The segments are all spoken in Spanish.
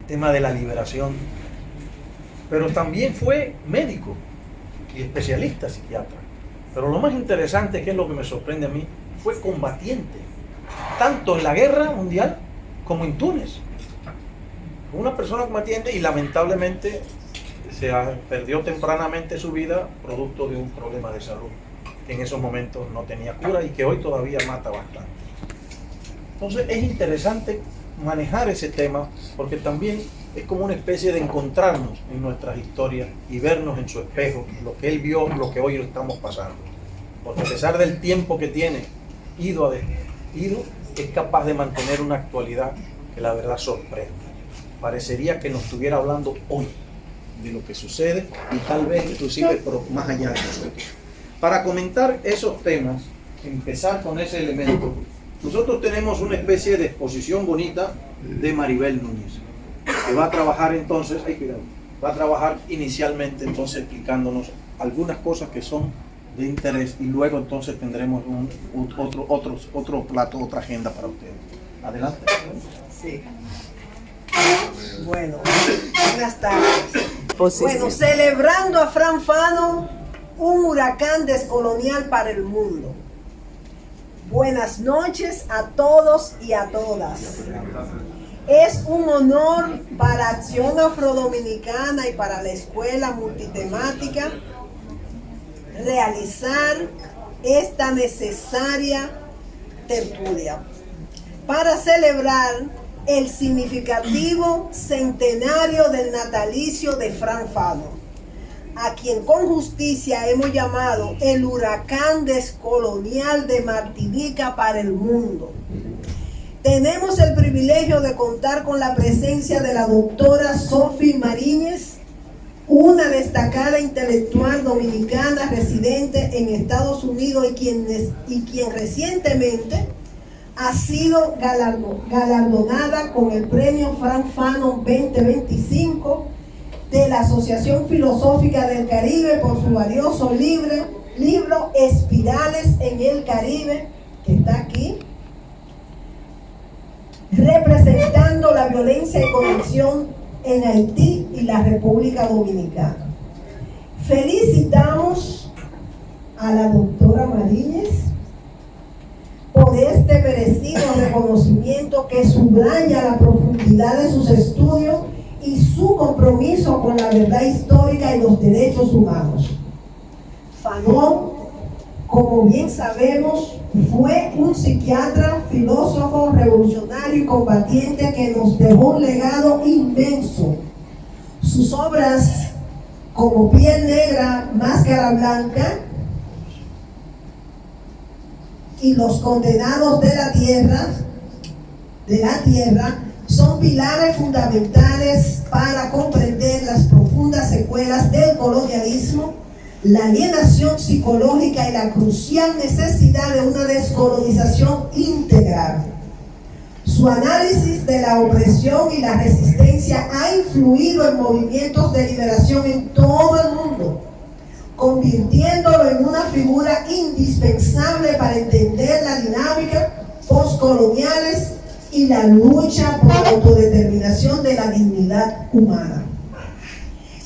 tema de la liberación, pero también fue médico y especialista psiquiatra. Pero lo más interesante, que es lo que me sorprende a mí, fue combatiente, tanto en la guerra mundial como en Túnez. Una persona combatiente, y lamentablemente perdió tempranamente su vida producto de un problema de salud que en esos momentos no tenía cura y que hoy todavía mata bastante. Entonces es interesante manejar ese tema, porque también es como una especie de encontrarnos en nuestras historias y vernos en su espejo, lo que él vio, lo que hoy estamos pasando. Porque a pesar del tiempo que tiene ido, es capaz de mantener una actualidad que la verdad sorprende. Parecería que nos estuviera hablando hoy de lo que sucede y tal vez inclusive más allá de eso. Para comentar esos temas, empezar con ese elemento, nosotros tenemos una especie de exposición bonita de Maribel Núñez, que va a trabajar entonces, va a trabajar inicialmente entonces explicándonos algunas cosas que son de interés, y luego entonces tendremos otro plato, otra agenda para ustedes. Adelante. Sí. Bueno, buenas tardes. Bueno, celebrando a Fran Fanon, un huracán descolonial para el mundo. Buenas noches a todos y a todas. Es un honor para Acción Afrodominicana y para la Escuela Multitemática realizar esta necesaria tertulia para celebrar el significativo centenario del natalicio de Fran Fanon, a quien con justicia hemos llamado el huracán descolonial de Martinica para el mundo. Tenemos el privilegio de contar con la presencia de la doctora Sophie Mariñez, una destacada intelectual dominicana residente en Estados Unidos y quien recientemente ha sido galardonada con el premio Fran Fanon 2025 de la Asociación Filosófica del Caribe por su valioso libro Espirales en el Caribe, que está aquí, representando la violencia y corrupción en Haití y la República Dominicana. Felicitamos a la doctora Mariñez por este merecido reconocimiento que subraya la profundidad de sus estudios y su compromiso con la verdad histórica y los derechos humanos. Fanon, como bien sabemos, fue un psiquiatra, filósofo, revolucionario y combatiente que nos dejó un legado inmenso. Sus obras como Piel Negra, Máscara Blanca y Los Condenados de la Tierra son pilares fundamentales para comprender las profundas secuelas del colonialismo, la alienación psicológica y la crucial necesidad de una descolonización integral. Su análisis de la opresión y la resistencia ha influido en movimientos de liberación en todo el mundo, convirtiéndolo en una figura indispensable para entender la dinámica postcoloniales y la lucha por la autodeterminación de la dignidad humana.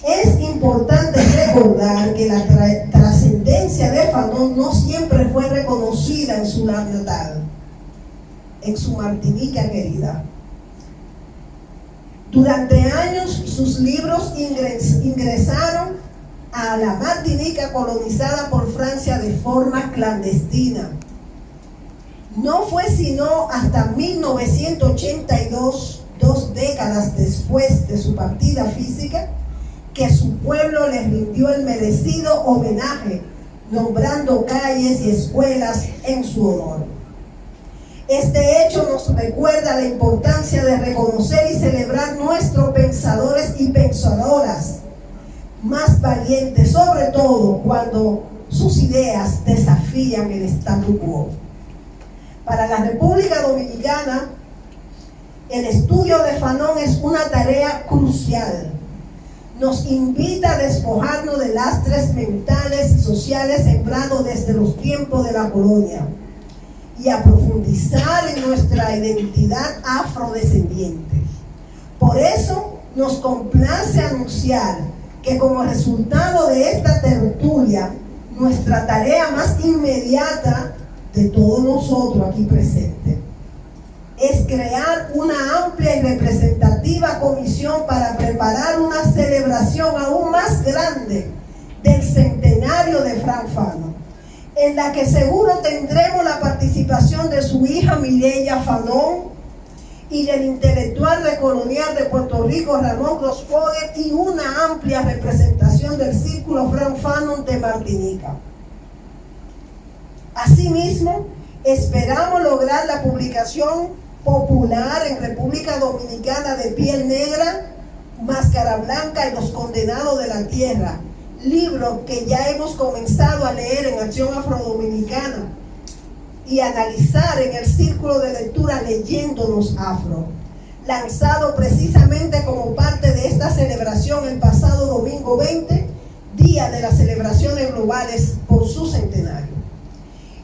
Es importante recordar que la trascendencia de Fanon no siempre fue reconocida en su land natal, en su Martinica querida. Durante años sus libros ingresaron a la Martinica colonizada por Francia de forma clandestina. No fue sino hasta 1982, 2 décadas después de su partida física, que su pueblo le rindió el merecido homenaje, nombrando calles y escuelas en su honor. Este hecho nos recuerda la importancia de reconocer y celebrar nuestros pensadores y pensadoras más valientes, sobre todo cuando sus ideas desafían el statu quo. Para la República Dominicana, el estudio de Fanon es una tarea crucial. Nos invita a despojarnos de lastres mentales y sociales sembrados desde los tiempos de la colonia y a profundizar en nuestra identidad afrodescendiente. Por eso, nos complace anunciar que como resultado de esta tertulia, nuestra tarea más inmediata de todos nosotros aquí presentes es crear una amplia y representativa comisión para preparar una celebración aún más grande del centenario de Frank Fanon, en la que seguro tendremos la participación de su hija Mireya Fanon y del intelectual recolonial de Puerto Rico Ramón Grosfoguer y una amplia representación del Círculo Frank Fanon de Martinica. Asimismo, esperamos lograr la publicación popular en República Dominicana de Piel Negra, Máscara Blanca y Los Condenados de la Tierra, libro que ya hemos comenzado a leer en Acción Afrodominicana y analizar en el Círculo de Lectura Leyéndonos Afro, lanzado precisamente como parte de esta celebración el pasado domingo 20, día de las celebraciones globales por su centenario.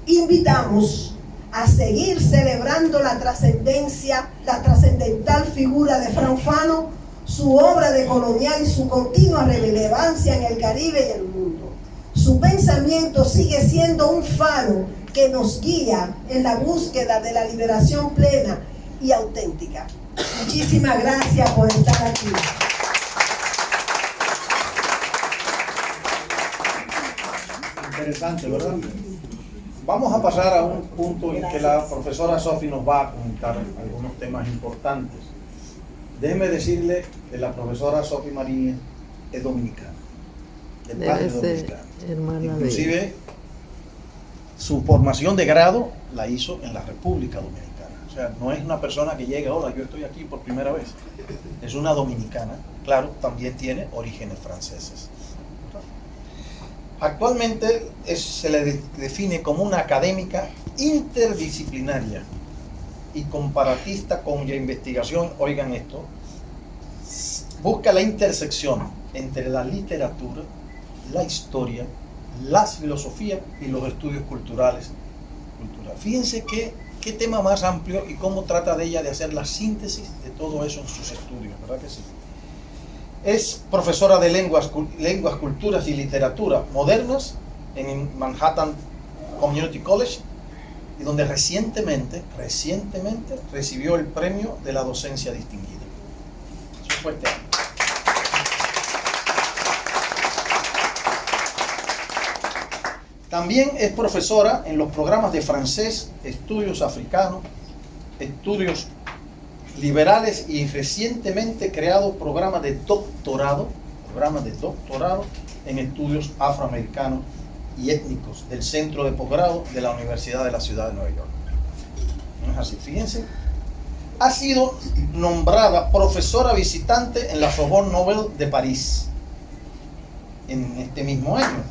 Invitamos a seguir celebrando la trascendental figura de Frank Fanon, su obra decolonial y su continua relevancia en el Caribe y el mundo. Su pensamiento sigue siendo un faro que nos guía en la búsqueda de la liberación plena y auténtica. Muchísimas gracias por estar aquí. Interesante, ¿verdad? Vamos a pasar a un punto en que la profesora Sophie nos va a comentar algunos temas importantes. Déjeme decirle que la profesora Sophie Marín es dominicana, de padre dominicano. Inclusive su formación de grado la hizo en la República Dominicana. O sea, no es una persona que llegue, hola, yo estoy aquí por primera vez. Es una dominicana, claro, también tiene orígenes franceses. Actualmente se le define como una académica interdisciplinaria y comparatista cuya investigación, oigan esto, busca la intersección entre la literatura, la historia, las filosofías y los estudios culturales. Fíjense qué tema más amplio y cómo trata de ella de hacer la síntesis de todo eso en sus estudios, ¿verdad que sí? Es profesora de lenguas, culturas y literatura modernas en Manhattan Community College, y donde recientemente recibió el premio de la docencia distinguida. Eso fue este año. También es profesora en los programas de francés, estudios africanos, estudios liberales y recientemente creado programa de doctorado en estudios afroamericanos y étnicos del Centro de Posgrado de la Universidad de la Ciudad de Nueva York. ¿No es así? Fíjense. Ha sido nombrada profesora visitante en la Sorbonne Nouvelle de París en este mismo año,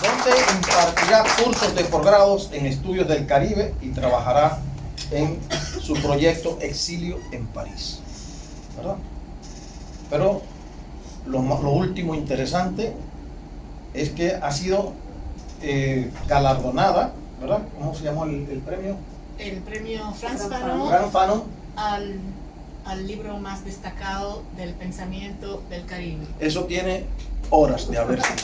donde impartirá cursos de posgrados en estudios del Caribe y trabajará en su proyecto Exilio en París, ¿verdad? Pero lo último interesante es que ha sido galardonada, ¿verdad? ¿Cómo se llamó el premio? El premio Frank Fanon al libro más destacado del pensamiento del Caribe. Eso tiene horas de haber sido.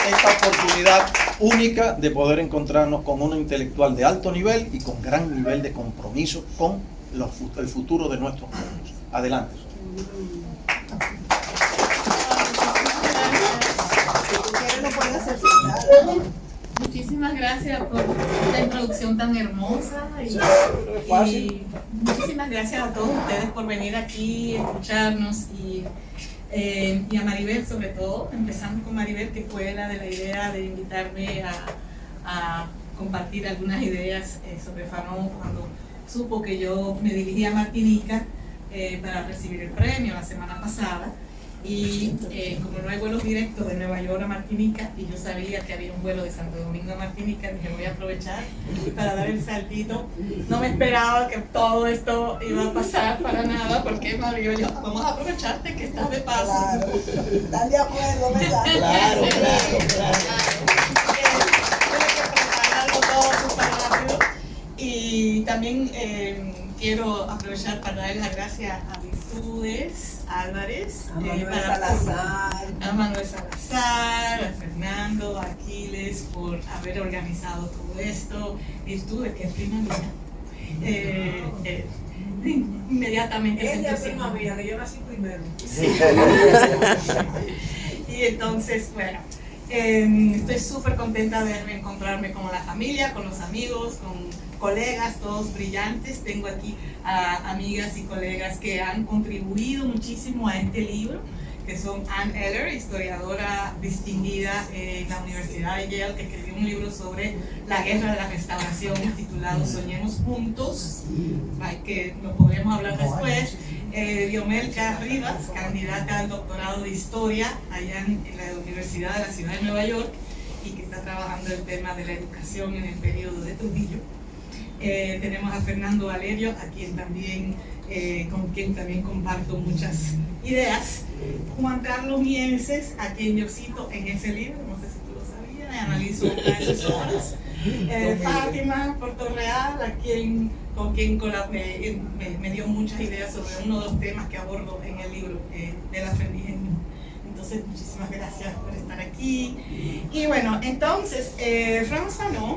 Esta oportunidad única de poder encontrarnos con un intelectual de alto nivel y con gran nivel de compromiso con el futuro de nuestros pueblos. Adelante. Muchísimas gracias por esta introducción tan hermosa y muchísimas gracias a todos ustedes por venir aquí, escucharnos y a Maribel sobre todo, empezando con Maribel, que fue la de la idea de invitarme a compartir algunas ideas sobre Fanon cuando supo que yo me dirigía a Martinica para recibir el premio la semana pasada. Y como no hay vuelos directos de Nueva York a Martinica y yo sabía que había un vuelo de Santo Domingo a Martinica, dije voy a aprovechar para dar el saltito. No me esperaba que todo esto iba a pasar para nada, porque Mario, yo vamos a aprovecharte que estás de paso. Claro, están de acuerdo, ¿verdad? Claro. Tuve que prepararlo todo súper rápido. Y también quiero aprovechar para dar las gracias a Virtudes Álvarez, a Manuel Salazar, a Fernando, a Aquiles por haber organizado todo esto. Virtudes, que es prima mía. Inmediatamente se entusiasmó. Prima mía, que yo nací primero. Sí. Y entonces, bueno, estoy súper contenta de reencontrarme con la familia, con los amigos, con colegas, todos brillantes. Tengo aquí a amigas y colegas que han contribuido muchísimo a este libro, que son Ann Eller, historiadora distinguida en la Universidad de Yale, que escribió un libro sobre la guerra de la restauración titulado Soñemos Juntos, que lo podremos hablar después. Diomelca Rivas, candidata al doctorado de historia allá en la Universidad de la Ciudad de Nueva York, y que está trabajando el tema de la educación en el periodo de Trujillo. Tenemos a Fernando Valerio, con quien también comparto muchas ideas. Juan Carlos Mienses, a quien yo cito en ese libro, no sé si tú lo sabías, analizo una de sus obras. Fátima Portorreal, con quien me dio muchas ideas sobre uno de los temas que abordo en el libro, del aprendizaje. Entonces, muchísimas gracias por estar aquí. Y bueno, entonces, Frantz Fanon,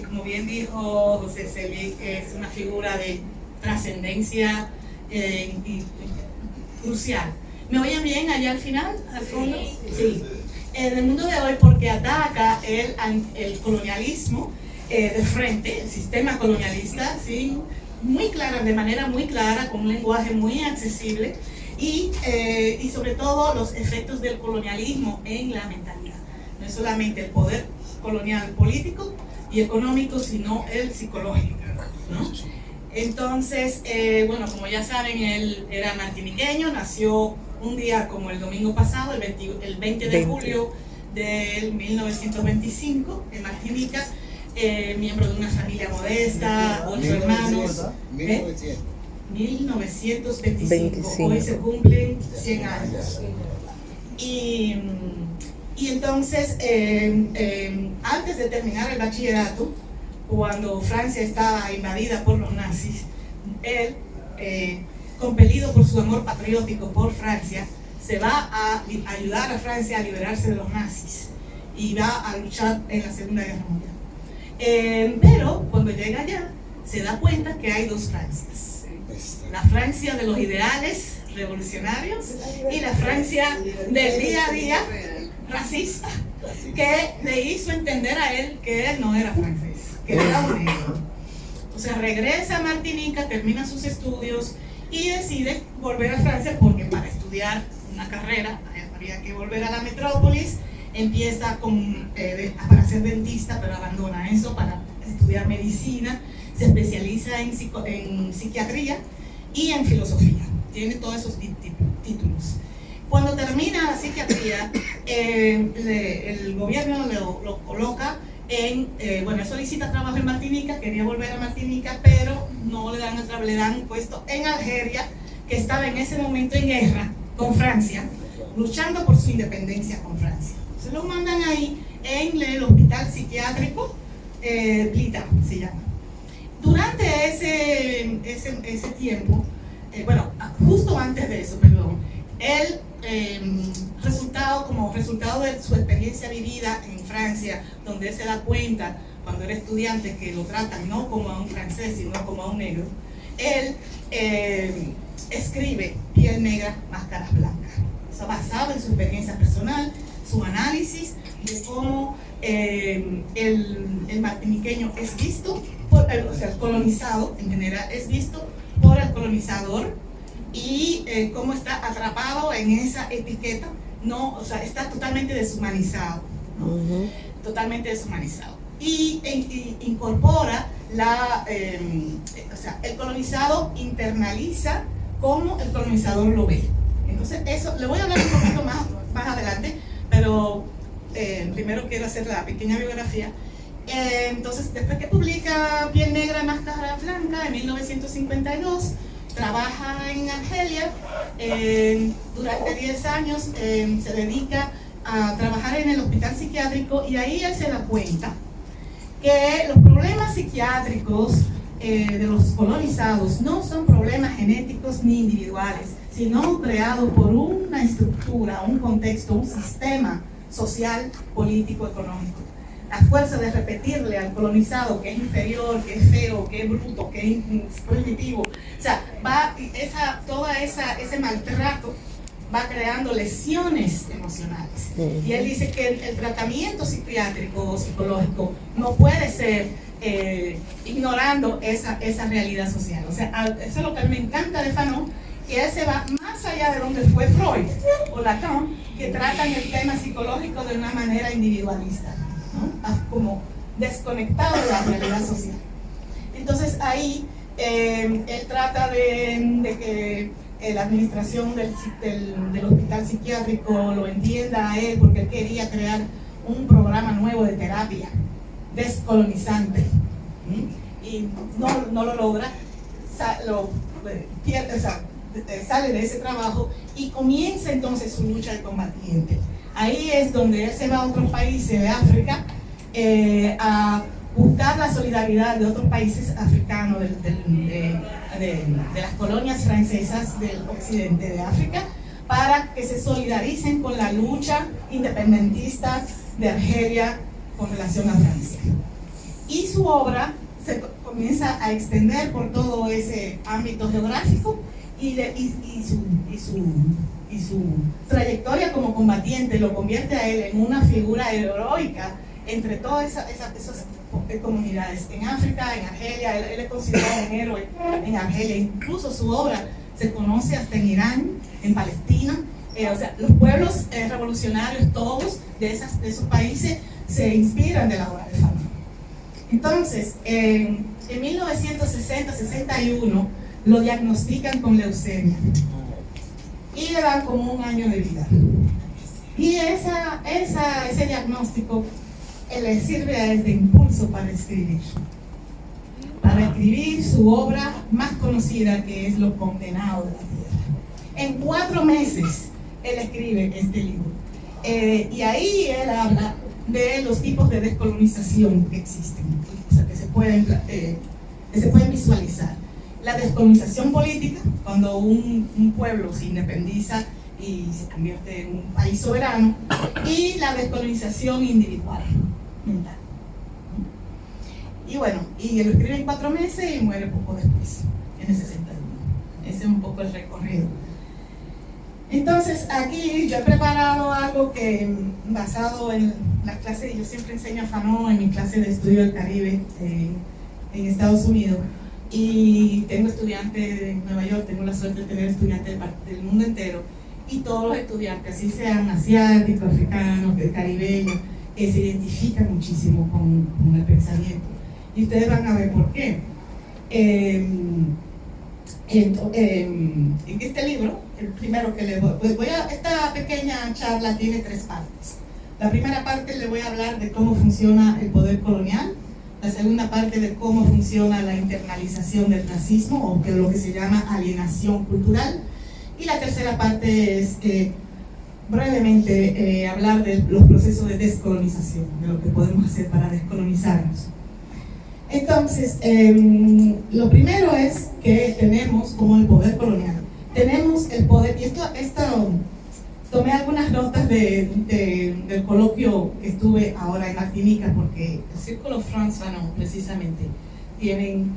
como bien dijo José Celic, es una figura de trascendencia y crucial. ¿Me oyen bien allá al final, al fondo? Sí. En el mundo de hoy, porque ataca el colonialismo de frente, el sistema colonialista, ¿sí? De manera muy clara, con un lenguaje muy accesible, y sobre todo los efectos del colonialismo en la mentalidad. No es solamente el poder colonial político y económico, sino el psicológico, ¿no? Entonces, bueno, como ya saben, él era martiniqueño, nació un día como el domingo pasado, el 20 de julio del 1925, en Martinica, miembro de una familia modesta, 8 hermanos. 1925, hoy se cumplen 100 años. Y entonces, antes de terminar el bachillerato, cuando Francia estaba invadida por los nazis, él, compelido por su amor patriótico por Francia, se va a ayudar a Francia a liberarse de los nazis y va a luchar en la Segunda Guerra Mundial. Pero cuando llega allá, se da cuenta que hay dos Francias: la Francia de los ideales revolucionarios y la Francia del día a día racista, que le hizo entender a él que él no era francés, que era un negro. O sea, regresa a Martinica, termina sus estudios y decide volver a Francia, porque para estudiar una carrera había que volver a la metrópolis. Empieza para ser dentista, pero abandona eso para estudiar medicina. Se especializa en psiquiatría y en filosofía. Tiene todos esos títulos. Cuando termina la psiquiatría, el gobierno lo coloca él solicita trabajo en Martinica, quería volver a Martinica, pero no le dan puesto en Argelia, que estaba en ese momento en guerra con Francia, luchando por su independencia con Francia. Se lo mandan ahí en el hospital psiquiátrico, Blida se llama. Durante ese tiempo, justo antes de eso, él, como resultado de su experiencia vivida en Francia, donde él se da cuenta cuando era estudiante que lo tratan no como a un francés, sino como a un negro, él escribe Piel Negra, Máscaras Blancas. Eso basado en su experiencia personal, su análisis de cómo el martiniqueño es visto, el colonizado en general es visto por el colonizador, y cómo está atrapado en esa etiqueta, está totalmente deshumanizado, ¿no? Totalmente deshumanizado. Y incorpora el colonizado internaliza cómo el colonizador lo ve. Entonces, eso le voy a hablar un poquito más adelante, pero primero quiero hacer la pequeña biografía. Entonces, después que publica Piel Negra, Máscara Blanca en 1952, trabaja en Argelia durante 10 años, se dedica a trabajar en el hospital psiquiátrico, y ahí él se da cuenta que los problemas psiquiátricos de los colonizados no son problemas genéticos ni individuales, sino creados por una estructura, un contexto, un sistema social, político, económico. A fuerza de repetirle al colonizado que es inferior, que es feo, que es bruto, que es primitivo, o sea, ese maltrato va creando lesiones emocionales. Y él dice que el tratamiento psiquiátrico o psicológico no puede ser ignorando esa realidad social. O sea, eso es lo que me encanta de Fanon, que él se va más allá de donde fue Freud o Lacan, que tratan el tema psicológico de una manera individualista, ¿no? Como desconectado de la realidad social. Entonces ahí él trata de que la administración del hospital psiquiátrico lo entienda a él, porque él quería crear un programa nuevo de terapia descolonizante, y no lo logra, sale de ese trabajo y comienza entonces su lucha de combatiente. Ahí es donde él se va a otros países de África a buscar la solidaridad de otros países africanos, de las colonias francesas del occidente de África, para que se solidaricen con la lucha independentista de Argelia con relación a Francia. Y su obra se comienza a extender por todo ese ámbito geográfico, y su trayectoria como combatiente lo convierte a él en una figura heroica entre todas esas comunidades en África, en Argelia. Él es considerado un héroe en Argelia. Incluso su obra se conoce hasta en Irán, en Palestina. O sea, los pueblos revolucionarios todos de esos países se inspiran de la obra de Fanon. Entonces, en 1960-61 lo diagnostican con leucemia y le dan como 1 año de vida. Y ese diagnóstico le sirve a él de impulso para escribir su obra más conocida, que es Los Condenados de la Tierra. En 4 meses él escribe este libro, y ahí él habla de los tipos de descolonización que existen, o sea, que se pueden visualizar. La descolonización política, cuando un pueblo se independiza y se convierte en un país soberano, y la descolonización individual, mental. Y bueno, y lo escribe en 4 meses y muere poco después, en el 61. Ese es un poco el recorrido. Entonces, aquí yo he preparado algo que, basado en las clases, yo siempre enseño a Fanon en mi clase de estudio del Caribe en Estados Unidos, y tengo estudiantes de Nueva York, tengo la suerte de tener estudiantes del mundo entero, y todos los estudiantes, así sean asiáticos, africanos, caribeños, se identifican muchísimo con el pensamiento, y ustedes van a ver por qué. En este libro, el primero que les esta pequeña charla tiene 3 partes. La primera parte le voy a hablar de cómo funciona el poder colonial, la segunda parte de cómo funciona la internalización del racismo, o lo que se llama alienación cultural, y la tercera parte es brevemente hablar de los procesos de descolonización, de lo que podemos hacer para descolonizarnos. Entonces, lo primero es que tenemos como el poder colonial. Tenemos el poder, y esto tomé algunas notas del coloquio que estuve ahora en Martinica, porque el Círculo Frantz Fanon, precisamente, tienen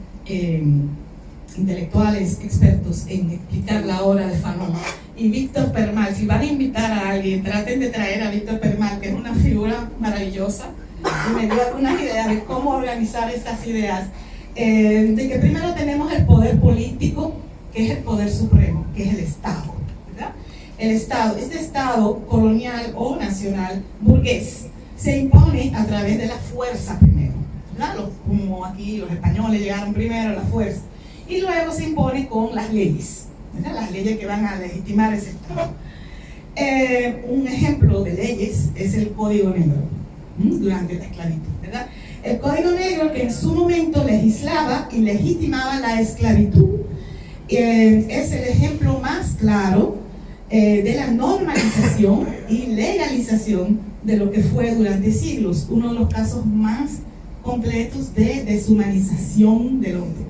intelectuales expertos en explicar la obra de Fanon. Y Víctor Permal, si van a invitar a alguien, traten de traer a Víctor Permal, que es una figura maravillosa, y me dio algunas ideas de cómo organizar estas ideas. De que primero tenemos el poder político, que es el poder supremo, que es el Estado, ¿verdad? El Estado, este Estado colonial o nacional burgués, se impone a través de la fuerza primero, ¿verdad? Como aquí los españoles llegaron primero a la fuerza, y luego se impone con las leyes, ¿verdad? Las leyes que van a legitimar ese Estado. Un ejemplo de leyes es el Código Negro, durante la esclavitud, ¿verdad? El Código Negro, que en su momento legislaba y legitimaba la esclavitud, es el ejemplo más claro de la normalización y legalización de lo que fue durante siglos uno de los casos más completos de deshumanización del hombre.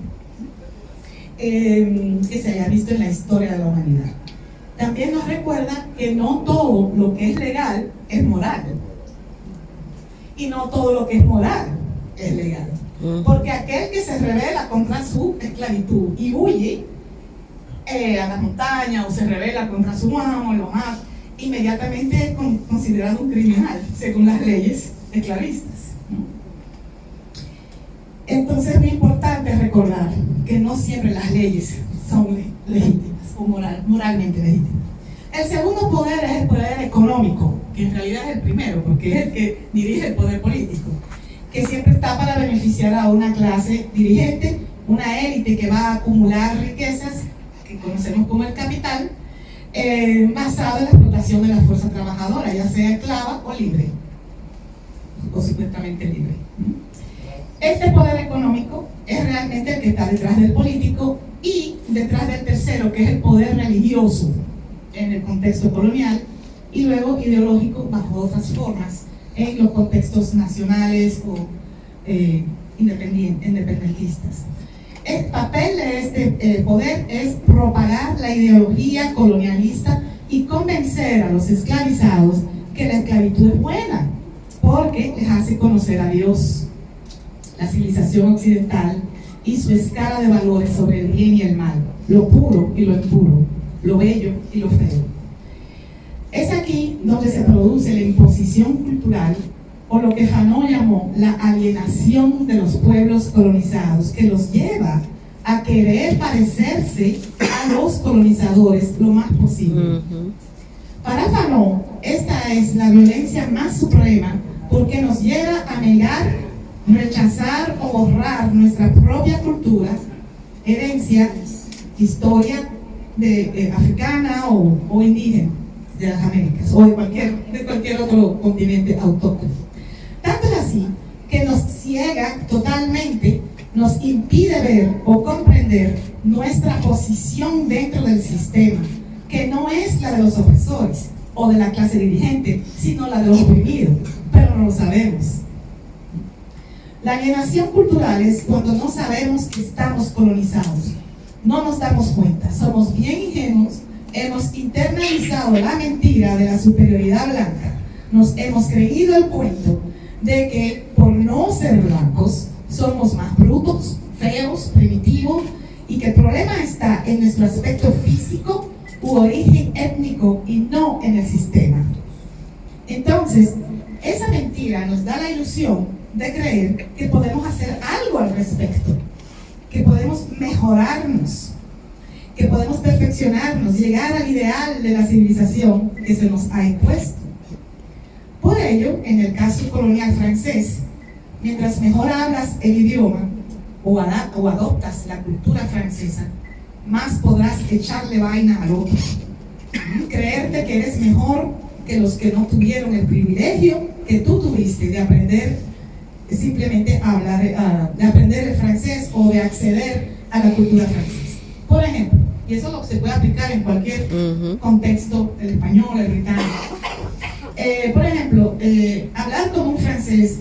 que se haya visto en la historia de la humanidad. También nos recuerda que no todo lo que es legal es moral. Y no todo lo que es moral es legal. Porque aquel que se rebela contra su esclavitud y huye a las montañas o se rebela contra su amo, lo mata, inmediatamente es considerado un criminal según las leyes esclavistas. Entonces es muy importante recordar que no siempre las leyes son legítimas o moralmente legítimas. El segundo poder es el poder económico, que en realidad es el primero, porque es el que dirige el poder político, que siempre está para beneficiar a una clase dirigente, una élite que va a acumular riquezas, que conocemos como el capital, basado en la explotación de la fuerza trabajadora, ya sea esclava o libre, o supuestamente libre. Este poder económico es realmente el que está detrás del político y detrás del tercero, que es el poder religioso en el contexto colonial, y luego ideológico bajo otras formas en los contextos nacionales o independentistas. El papel de este poder es propagar la ideología colonialista y convencer a los esclavizados que la esclavitud es buena, porque les hace conocer a Dios, la civilización occidental y su escala de valores sobre el bien y el mal, lo puro y lo impuro, lo bello y lo feo. Es aquí donde se produce la imposición cultural, o lo que Fanon llamó la alienación de los pueblos colonizados, que los lleva a querer parecerse a los colonizadores lo más posible. Para Fanon, esta es la violencia más suprema, porque nos lleva a negar, rechazar o borrar nuestra propia cultura, herencia, historia africana o indígena de las Américas o de cualquier otro continente autóctono. Tanto es así que nos ciega totalmente, nos impide ver o comprender nuestra posición dentro del sistema, que no es la de los opresores o de la clase dirigente, sino la de los oprimidos, pero no lo sabemos. La alienación cultural es cuando no sabemos que estamos colonizados, no nos damos cuenta, somos bien ingenuos, hemos internalizado la mentira de la superioridad blanca, nos hemos creído el cuento de que por no ser blancos somos más brutos, feos, primitivos, y que el problema está en nuestro aspecto físico u origen étnico y no en el sistema. Entonces, esa mentira nos da la ilusión de creer que podemos hacer algo al respecto, que podemos mejorarnos, que podemos perfeccionarnos, llegar al ideal de la civilización que se nos ha impuesto. Por ello, en el caso colonial francés, mientras mejor hablas el idioma o adoptas la cultura francesa, más podrás echarle vaina al otro, creerte que eres mejor que los que no tuvieron el privilegio que tú tuviste de aprender simplemente de aprender el francés o de acceder a la cultura francesa. Por ejemplo, y eso se puede aplicar en cualquier contexto, el español, el británico. Por ejemplo, hablar como un francés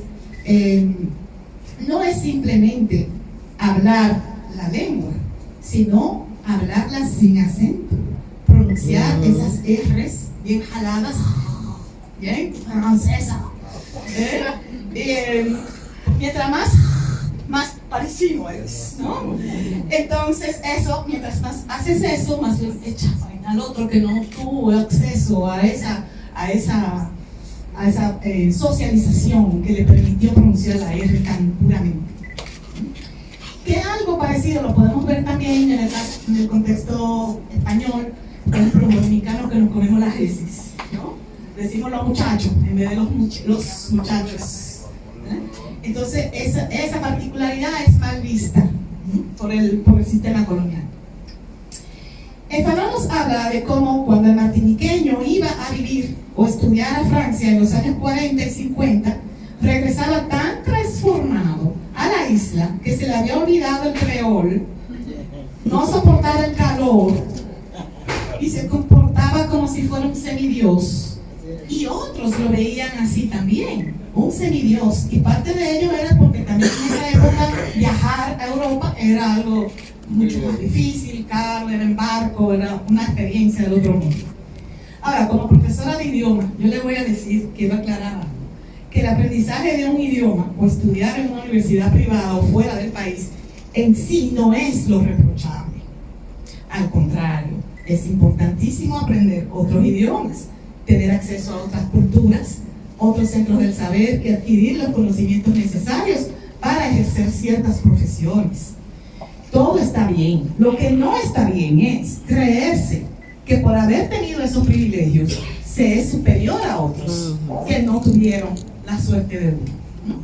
no es simplemente hablar la lengua, sino hablarla sin acento, pronunciar esas R's bien jaladas, bien francesa. Mientras más parecido eres, ¿no? Entonces eso, mientras más haces eso, más le echas vaina al otro que no tuvo acceso a esa socialización que le permitió pronunciar la R tan puramente. Que algo parecido lo podemos ver también en el contexto español, por ejemplo, los dominicanos que nos comemos las heces, ¿no? Decimos los muchachos en vez de los muchachos. Entonces esa particularidad es mal vista por el sistema colonial. Fanon nos habla de cómo cuando el martiniqueño iba a vivir o estudiar a Francia en los años 40 y 50, regresaba tan transformado a la isla que se le había olvidado el creol, no soportaba el calor y se comportaba como si fuera un semidios. Y otros lo veían así también, un semidios, y parte de ello era porque también en esa época viajar a Europa era algo mucho más difícil, caro, era en barco, era una experiencia del otro mundo. Ahora, como profesora de idioma, yo le voy a decir, quiero aclarar algo, que el aprendizaje de un idioma o estudiar en una universidad privada o fuera del país en sí no es lo reprochable. Al contrario, es importantísimo aprender otros idiomas, tener acceso a otras culturas, otros centros del saber y adquirir los conocimientos necesarios para ejercer ciertas profesiones. Todo está bien. Lo que no está bien es creerse que por haber tenido esos privilegios se es superior a otros que no tuvieron la suerte de uno, ¿no?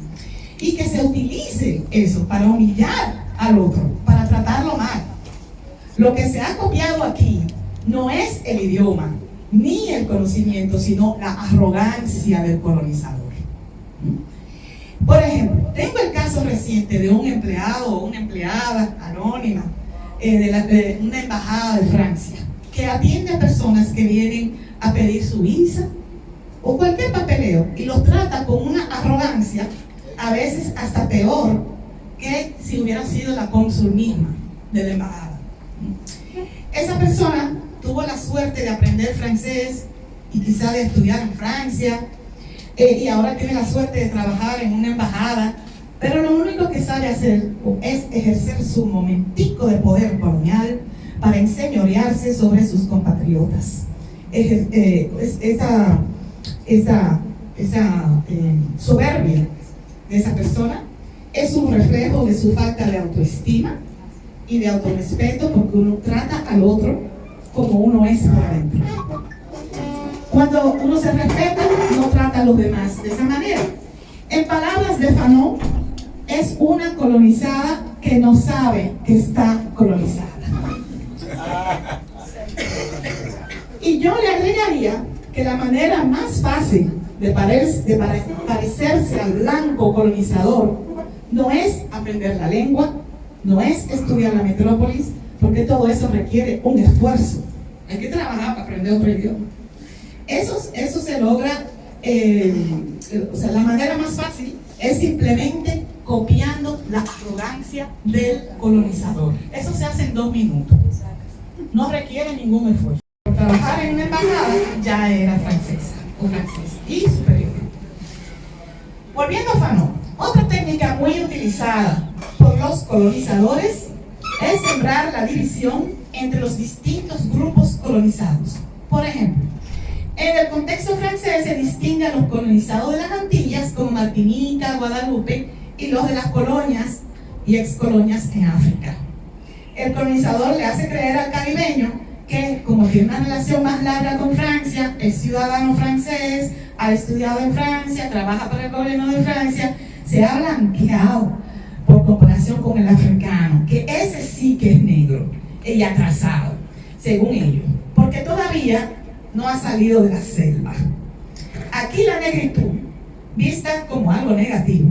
Y que se utilice eso para humillar al otro, para tratarlo mal. Lo que se ha copiado aquí no es el idioma ni el conocimiento, sino la arrogancia del colonizador. Por ejemplo, tengo el caso reciente de un empleado o una empleada anónima de una embajada de Francia que atiende a personas que vienen a pedir su visa o cualquier papeleo y los trata con una arrogancia, a veces hasta peor que si hubiera sido la cónsul misma de la embajada. Esa persona tuvo la suerte de aprender francés y quizá de estudiar en Francia, y ahora tiene la suerte de trabajar en una embajada, pero lo único que sabe hacer es ejercer su momentico de poder colonial para enseñorearse sobre sus compatriotas. Esa soberbia de esa persona es un reflejo de su falta de autoestima y de autorrespeto, porque uno trata al otro como uno es por dentro. Cuando uno se respeta, no trata a los demás de esa manera. En palabras de Fanon, es una colonizada que no sabe que está colonizada. Y yo le agregaría que la manera más fácil de parecerse al blanco colonizador no es aprender la lengua, no es estudiar la metrópolis, porque todo eso requiere un esfuerzo. Hay que trabajar para aprender otro idioma. Eso se logra, la manera más fácil es simplemente copiando la arrogancia del colonizador. Eso se hace en 2 minutos. No requiere ningún esfuerzo. Por trabajar en una embajada ya era francesa o francés y superior. Volviendo a Fanon, otra técnica muy utilizada por los colonizadores es sembrar la división entre los distintos grupos colonizados. Por ejemplo, en el contexto francés se distingue a los colonizados de las Antillas como Martinica, Guadalupe y los de las colonias y excolonias en África. El colonizador le hace creer al caribeño que, como tiene una relación más larga con Francia, es ciudadano francés, ha estudiado en Francia, trabaja para el gobierno de Francia, se ha blanqueado por comparación con el africano, que ese sí que es negro y atrasado, según ellos, porque todavía no ha salido de la selva. Aquí la negritud, vista como algo negativo,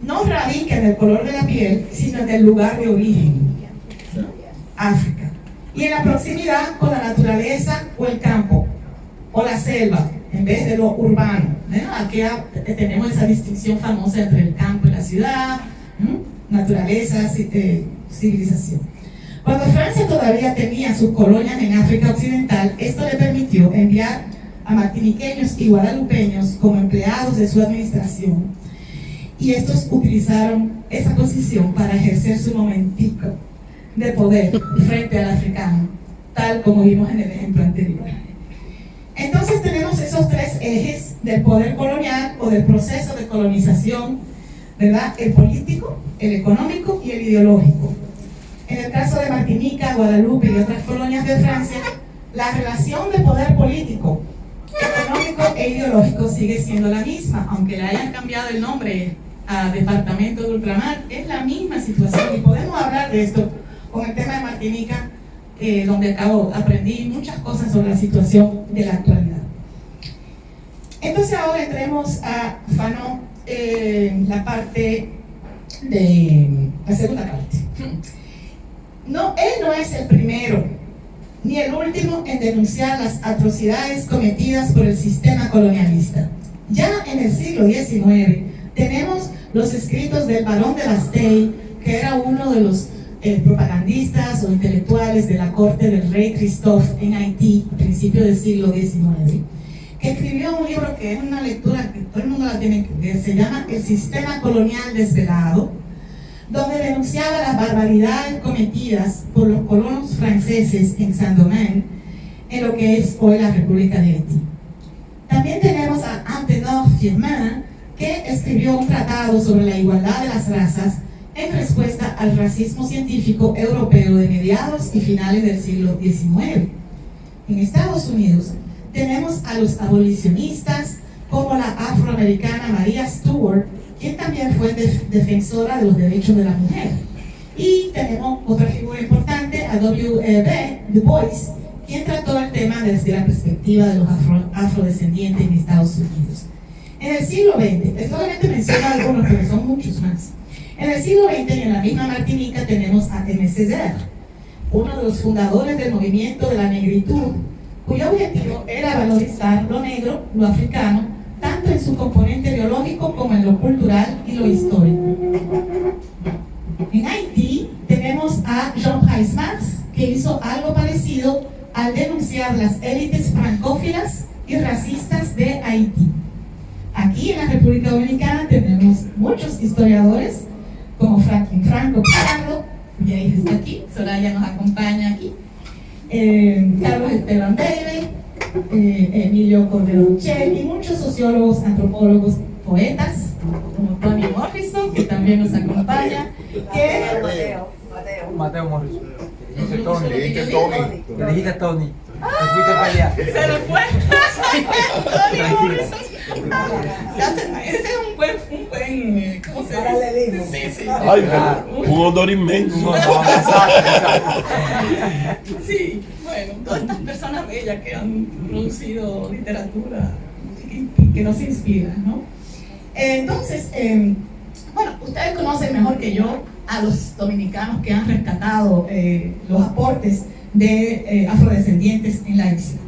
no radica en el color de la piel, sino en el lugar de origen, África, y en la proximidad con la naturaleza o el campo, o la selva, en vez de lo urbano. Aquí tenemos esa distinción famosa entre el campo y la ciudad, naturaleza, civilización. Cuando Francia todavía tenía sus colonias en África Occidental, esto le permitió enviar a martiniqueños y guadalupeños como empleados de su administración, y estos utilizaron esa posición para ejercer su momentico de poder frente al africano, tal como vimos en el ejemplo anterior. Entonces tenemos esos 3 ejes del poder colonial o del proceso de colonización, ¿verdad? El político, el económico y el ideológico. En el caso de Martinica, Guadalupe y otras colonias de Francia, la relación de poder político, económico e ideológico sigue siendo la misma, aunque le hayan cambiado el nombre a Departamento de Ultramar, es la misma situación, y podemos hablar de esto con el tema de Martinica, donde aprendí muchas cosas sobre la situación de la actualidad. Entonces ahora entremos a Fanon, la parte de la segunda parte. No, él no es el primero ni el último en denunciar las atrocidades cometidas por el sistema colonialista. Ya en el siglo XIX tenemos los escritos del barón de Bastille, que era uno de los propagandistas o intelectuales de la corte del rey Christophe en Haití, a principios del siglo XIX, que escribió un libro que es una lectura que todo el mundo la tiene que ver, se llama El sistema colonial desvelado, donde denunciaba las barbaridades cometidas por los colonos franceses en Saint-Domingue, en lo que es hoy la República de Haití. También tenemos a Antenor Firmin, que escribió un tratado sobre la igualdad de las razas en respuesta al racismo científico europeo de mediados y finales del siglo XIX. En Estados Unidos tenemos a los abolicionistas como la afroamericana Maria Stewart, quien también fue defensora de los derechos de la mujer. Y tenemos otra figura importante, a W.E.B. Du Bois, quien trató el tema desde la perspectiva de los afrodescendientes en Estados Unidos. En el siglo XX, solamente menciono algunos, pero son muchos más. En el siglo XX, y en la misma Martinica, tenemos a Aimé Césaire, uno de los fundadores del movimiento de la negritud, cuyo objetivo era valorizar lo negro, lo africano, tanto en su componente biológico como en lo cultural y lo histórico. En Haití tenemos a Jean-Paul Marx, que hizo algo parecido al denunciar las élites francófilas y racistas de Haití. Aquí en la República Dominicana tenemos muchos historiadores, como Franklin Franco Pardo, y ahí está aquí, Soraya nos acompaña aquí, Carlos Esteban Bebe, Emilio Cordero Michel, y muchos sociólogos, antropólogos, poetas, como Toni Morrison, que también nos acompaña, Mateo Morrison. Le dijiste Tony. Le dijiste Tony. Te fuiste para allá. Se lo fue. Toni Morrison. Ese es un buen, ¿cómo se dice? Sí, sí. Ay, un honor inmenso. Sí, bueno, todas estas personas bellas que han producido literatura y que nos inspiran, ¿no? Entonces, bueno, ustedes conocen mejor que yo a los dominicanos que han rescatado los aportes de afrodescendientes en la isla.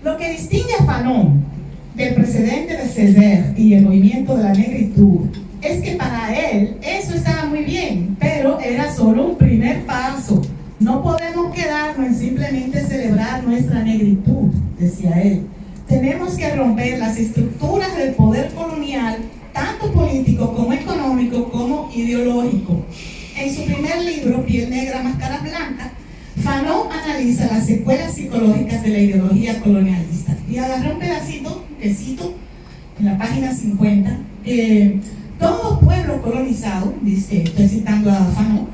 Lo que distingue a Fanon del precedente de Césaire y el movimiento de la negritud es que para él eso estaba muy bien, pero era solo un primer paso. No podemos quedarnos en simplemente celebrar nuestra negritud, decía él. Tenemos que romper las estructuras del poder colonial, tanto político como económico como ideológico. En su primer libro, Piel Negra, Máscara Blanca, Fanon analiza las secuelas psicológicas de la ideología colonialista. Y agarré un pedacito, que cito en la página 50. Todo pueblo colonizado, dice, estoy citando a Fanon,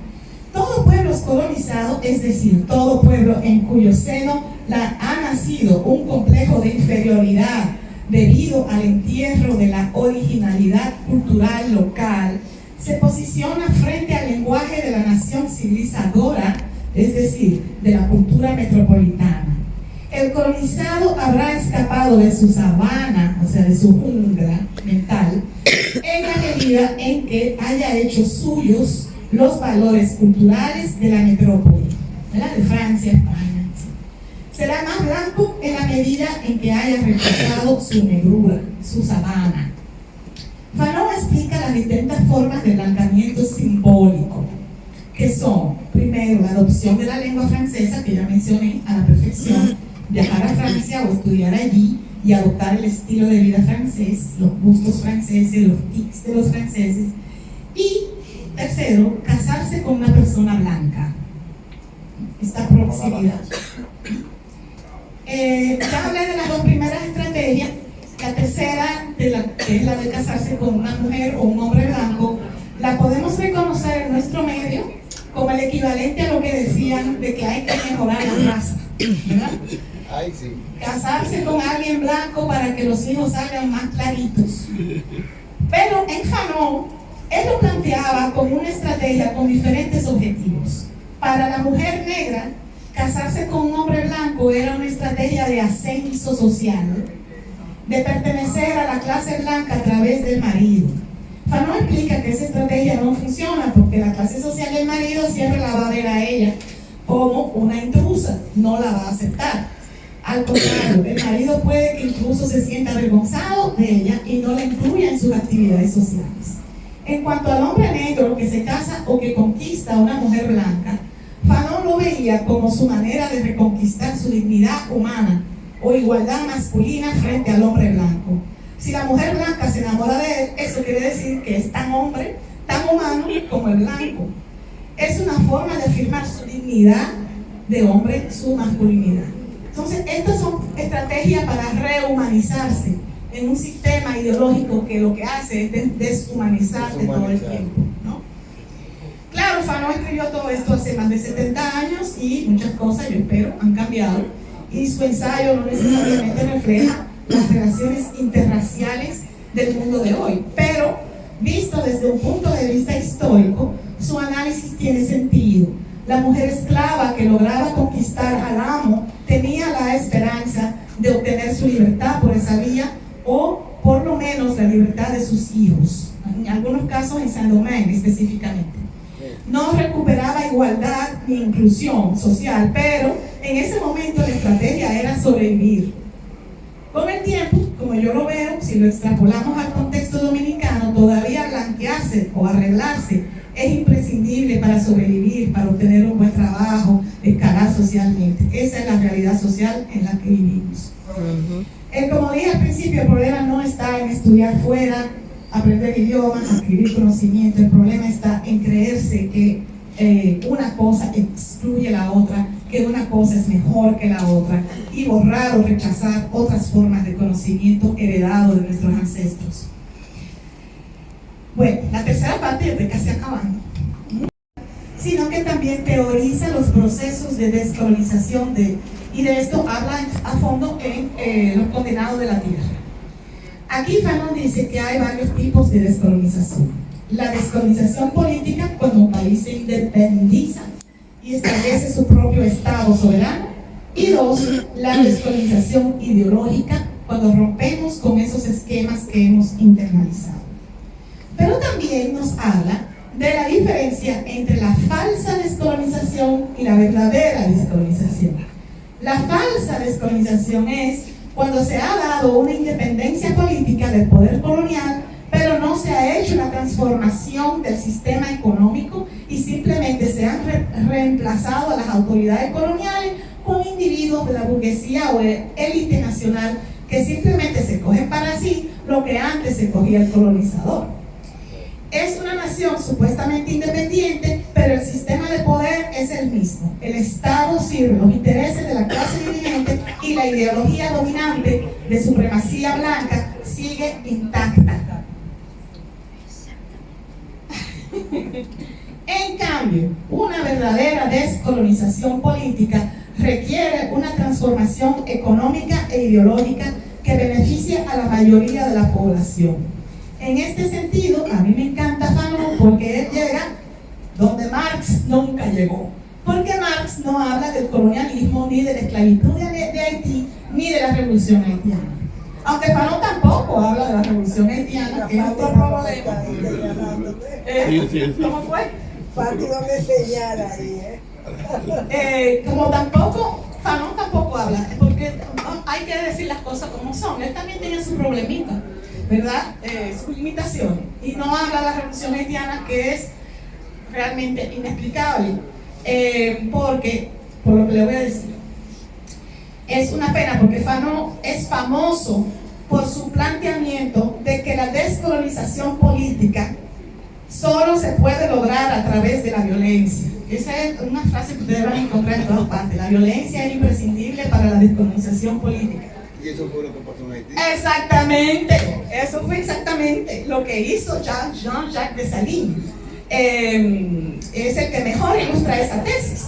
todo pueblo es colonizado, es decir, todo pueblo en cuyo seno ha nacido un complejo de inferioridad debido al entierro de la originalidad cultural local, se posiciona frente al lenguaje de la nación civilizadora, es decir, de la cultura metropolitana. El colonizado habrá escapado de su sabana, o sea, de su jungla mental, en la medida en que haya hecho suyos los valores culturales de la metrópoli, ¿verdad? De Francia, España, etc. Será más blanco en la medida en que haya rechazado su negrura, su sabana. Fanon explica las distintas formas de blanqueamiento simbólico, que son, primero, la adopción de la lengua francesa, que ya mencioné a la perfección, viajar a Francia o estudiar allí y adoptar el estilo de vida francés, los gustos franceses, los tics de los franceses. Y, tercero, casarse con una persona blanca. Esta proximidad. Ya hablé de las dos primeras estrategias. La tercera, que es la de casarse con una mujer o un hombre blanco, la podemos reconocer en nuestro medio como el equivalente a lo que decían de que hay que mejorar la raza, ¿verdad? Ay, sí. Casarse con alguien blanco para que los hijos salgan más claritos. Pero en Fanon, él lo planteaba como una estrategia con diferentes objetivos. Para la mujer negra, casarse con un hombre blanco era una estrategia de ascenso social, de pertenecer a la clase blanca a través del marido. Fanon explica que esa estrategia no funciona porque la clase social del marido siempre la va a ver a ella como una intrusa, no la va a aceptar. Al contrario, el marido puede que incluso se sienta avergonzado de ella y no la incluya en sus actividades sociales. En cuanto al hombre negro que se casa o que conquista a una mujer blanca, Fanon lo veía como su manera de reconquistar su dignidad humana o igualdad masculina frente al hombre blanco. Si la mujer blanca se enamora de él, eso quiere decir que es tan hombre, tan humano como el blanco. Es una forma de afirmar su dignidad de hombre, su masculinidad. Entonces, estas son estrategias para rehumanizarse en un sistema ideológico que lo que hace es deshumanizarse todo el tiempo, ¿no? Claro, Fanon escribió todo esto hace más de 70 años y muchas cosas, yo espero, han cambiado, y su ensayo no necesariamente refleja las relaciones interraciales del mundo de hoy, pero visto desde un punto de vista histórico, su análisis tiene sentido. La mujer esclava que lograba conquistar al amo tenía la esperanza de obtener su libertad por esa vía, o por lo menos la libertad de sus hijos, en algunos casos en Saint-Domingue específicamente. No recuperaba igualdad ni inclusión social, pero en ese momento la estrategia era sobrevivir. Con el tiempo, como yo lo veo, si lo extrapolamos al contexto dominicano, todavía blanquearse o arreglarse es imprescindible para sobrevivir, para obtener un buen trabajo, escalar socialmente. Esa es la realidad social en la que vivimos. Como dije al principio, el problema no está en estudiar fuera, aprender idiomas, adquirir conocimiento. El problema está en creerse que una cosa excluye la otra, que una cosa es mejor que la otra, y borrar o rechazar otras formas de conocimiento heredado de nuestros ancestros. Bueno, la tercera parte ya estoy casi acabando, sino que también teoriza los procesos de descolonización y de esto habla a fondo en Los Condenados de la Tierra. Aquí Fanon dice que hay varios tipos de descolonización. La descolonización política, cuando un país se independiza y establece su propio Estado soberano. Y dos, la descolonización ideológica, cuando rompemos con esos esquemas que hemos internalizado. Pero también nos habla de la diferencia entre la falsa descolonización y la verdadera descolonización. La falsa descolonización es cuando se ha dado una independencia política del poder colonial, pero no se ha hecho una transformación del sistema económico y simplemente se han reemplazado a las autoridades coloniales con individuos de la burguesía o élite nacional que simplemente se cogen para sí lo que antes se cogía el colonizador. Es una nación supuestamente independiente, pero el sistema de poder es el mismo. El Estado sirve los intereses de la clase dirigente y la ideología dominante de supremacía blanca sigue intacta. En cambio, una verdadera descolonización política requiere una transformación económica e ideológica que beneficie a la mayoría de la población. En este sentido, a mí me encanta Fanon porque él llega donde Marx nunca llegó. Porque Marx no habla del colonialismo, ni de la esclavitud de Haití, ni de la revolución haitiana. Aunque Fanon tampoco habla de la revolución haitiana, que es otro problema. ¿Cómo fue? Fátima me señala ahí, Como tampoco, Fanon tampoco habla, porque hay que decir las cosas como son. Él también tenía su problemita, ¿verdad? Sus limitaciones. Y no habla de la revolución haitiana, que es realmente inexplicable. Porque, por lo que le voy a decir, es una pena porque Fanon es famoso por su planteamiento de que la descolonización política solo se puede lograr a través de la violencia. Esa es una frase que ustedes van a encontrar en todas partes. La violencia es imprescindible para la descolonización política. Y eso fue lo que pasó en Haití. Exactamente, eso fue exactamente lo que hizo Jean-Jacques Dessalines. Es el que mejor ilustra esa tesis.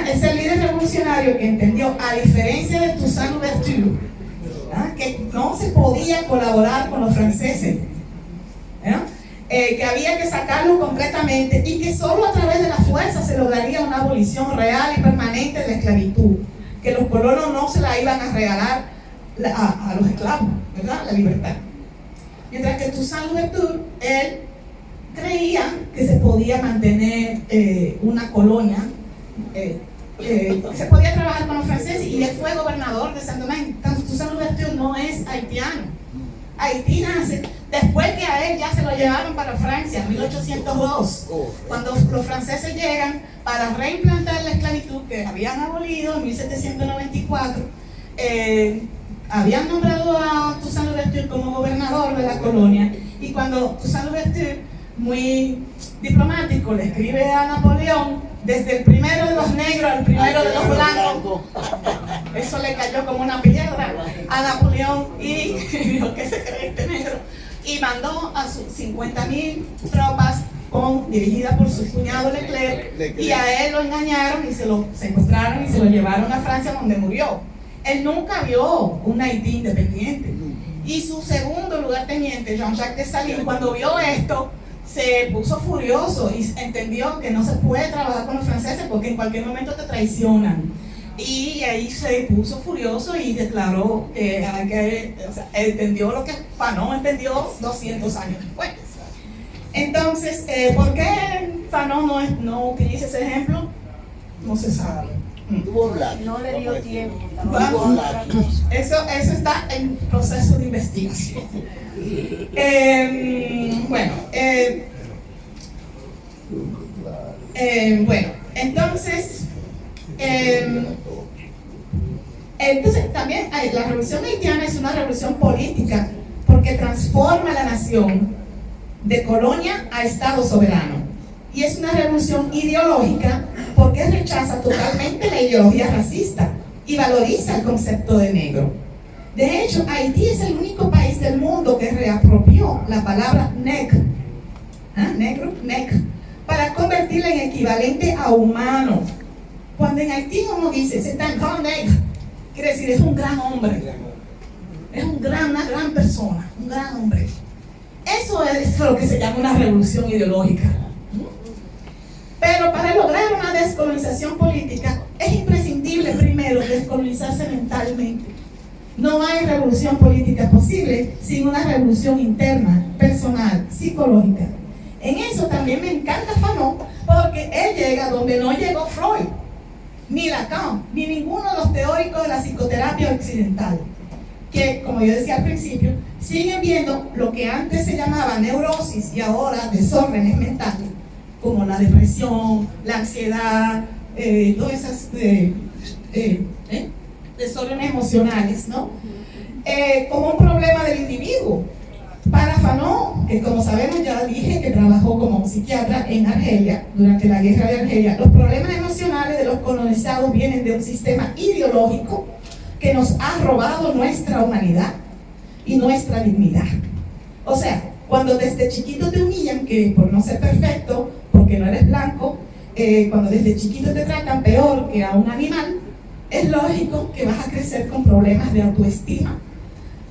Es el líder revolucionario que entendió, a diferencia de Toussaint Louverture, que no se podía colaborar con los franceses, que había que sacarlo completamente y que solo a través de la fuerza se lograría una abolición real y permanente de la esclavitud, que los colonos no se la iban a regalar a los esclavos, ¿verdad? La libertad. Mientras que Toussaint Louverture, él creía que se podía mantener una colonia, se podía trabajar con los franceses, y él fue gobernador de Saint-Domingue. Toussaint Louverture no es haitiano. Haití nace Después que a él ya se lo llevaron para Francia en 1802, cuando los franceses llegan para reimplantar la esclavitud que habían abolido en 1794, habían nombrado a Toussaint Louverture como gobernador de la colonia, y cuando Toussaint Louverture, muy diplomático, le escribe a Napoleón, desde el primero de los negros al primero de los blancos, eso le cayó como una piedra a Napoleón y dijo que se cree este negro, y mandó a sus 50.000 tropas dirigidas por su cuñado Leclerc, y a él lo engañaron y se lo secuestraron y se lo llevaron a Francia, donde murió. Él nunca vio un Haití independiente, y su segundo lugarteniente, Jean-Jacques Dessalines, cuando vio esto se puso furioso y entendió que no se puede trabajar con los franceses porque en cualquier momento te traicionan. Y ahí se puso furioso y declaró que entendió lo que Fanon entendió 200 años después. Entonces, ¿por qué Fanon no utiliza ese ejemplo? No se sabe. No le dio tiempo. Eso está en proceso de investigación. Entonces también la revolución haitiana es una revolución política porque transforma la nación de colonia a estado soberano, y es una revolución ideológica porque rechaza totalmente la ideología racista y valoriza el concepto de negro. De hecho, Haití es el único país del mundo que reapropió la palabra negro, para convertirla en equivalente a humano. Cuando en Haití uno dice c'est un grand nègre, quiere decir es un gran hombre, es una gran persona, un gran hombre. Eso es lo que se llama una revolución ideológica. Pero para lograr una descolonización política es imprescindible primero descolonizarse mentalmente. No hay revolución política posible sin una revolución interna, personal, psicológica. En eso también me encanta Fanon, porque él llega donde no llegó Freud, ni Lacan, ni ninguno de los teóricos de la psicoterapia occidental, que, como yo decía al principio, siguen viendo lo que antes se llamaba neurosis y ahora desórdenes mentales, como la depresión, la ansiedad, todas esas desórdenes emocionales, ¿no? Como un problema del individuo. Para Fanon, que como sabemos ya dije que trabajó como psiquiatra en Argelia, durante la guerra de Argelia, los problemas emocionales de los colonizados vienen de un sistema ideológico que nos ha robado nuestra humanidad y nuestra dignidad. O sea, cuando desde chiquito te humillan, que por no ser perfecto, porque no eres blanco, cuando desde chiquito te tratan peor que a un animal, es lógico que vas a crecer con problemas de autoestima,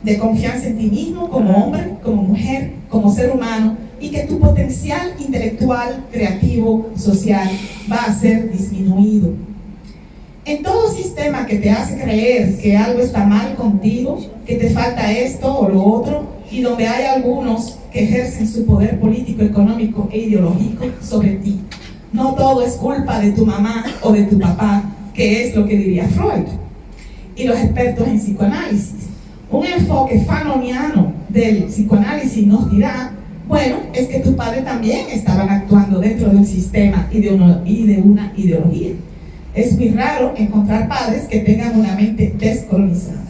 de confianza en ti mismo como hombre, como mujer, como ser humano, y que tu potencial intelectual, creativo, social va a ser disminuido. En todo sistema que te hace creer que algo está mal contigo, que te falta esto o lo otro, y donde hay algunos que ejercen su poder político, económico e ideológico sobre ti, no todo es culpa de tu mamá o de tu papá, que es lo que diría Freud y los expertos en psicoanálisis. Un enfoque fanoniano del psicoanálisis nos dirá, bueno, es que tus padres también estaban actuando dentro de un sistema y de una ideología. Es muy raro encontrar padres que tengan una mente descolonizada.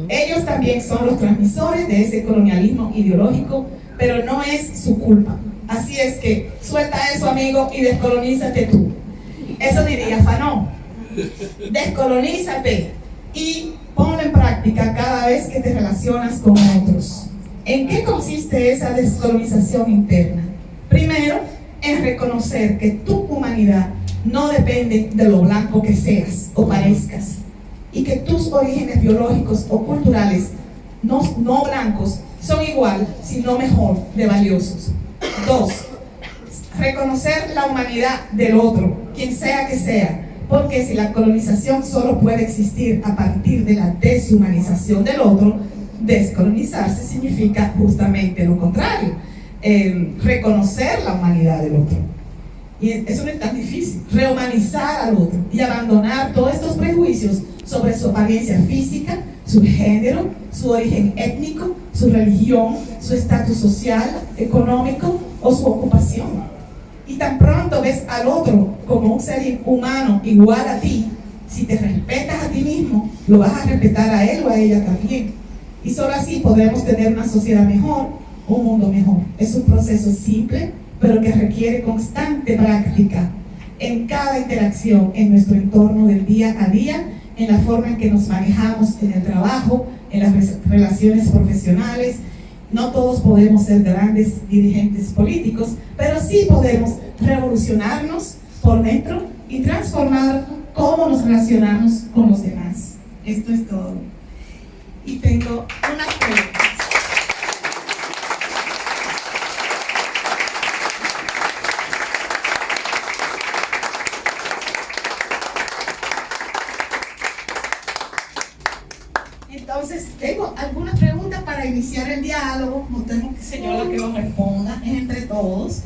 Ellos también son los transmisores de ese colonialismo ideológico, pero no es su culpa. Así es que suelta eso, amigo, y descolonízate tú. Eso diría Fanon. Descolonízate y ponlo en práctica cada vez que te relacionas con otros. ¿En qué consiste esa descolonización interna? Primero, en reconocer que tu humanidad no depende de lo blanco que seas o parezcas, y que tus orígenes biológicos o culturales no blancos son igual, si no mejor, de valiosos. 2. Reconocer la humanidad del otro, quien sea que sea, porque si la colonización solo puede existir a partir de la deshumanización del otro, descolonizarse significa justamente lo contrario, reconocer la humanidad del otro. Y eso no es tan difícil, rehumanizar al otro y abandonar todos estos prejuicios sobre su apariencia física, su género, su origen étnico, su religión, su estatus social, económico o su ocupación. Y tan pronto ves al otro como un ser humano igual a ti, si te respetas a ti mismo, lo vas a respetar a él o a ella también. Y solo así podremos tener una sociedad mejor, un mundo mejor. Es un proceso simple, pero que requiere constante práctica en cada interacción, en nuestro entorno del día a día, en la forma en que nos manejamos en el trabajo, en las relaciones profesionales. No todos podemos ser grandes dirigentes políticos, pero sí podemos revolucionarnos por dentro y transformar cómo nos relacionamos con los demás. Esto es todo. Y tengo unas preguntas. Entonces, tengo algunas preguntas para iniciar el diálogo. No tengo que ser yo la que lo responda, es entre todos.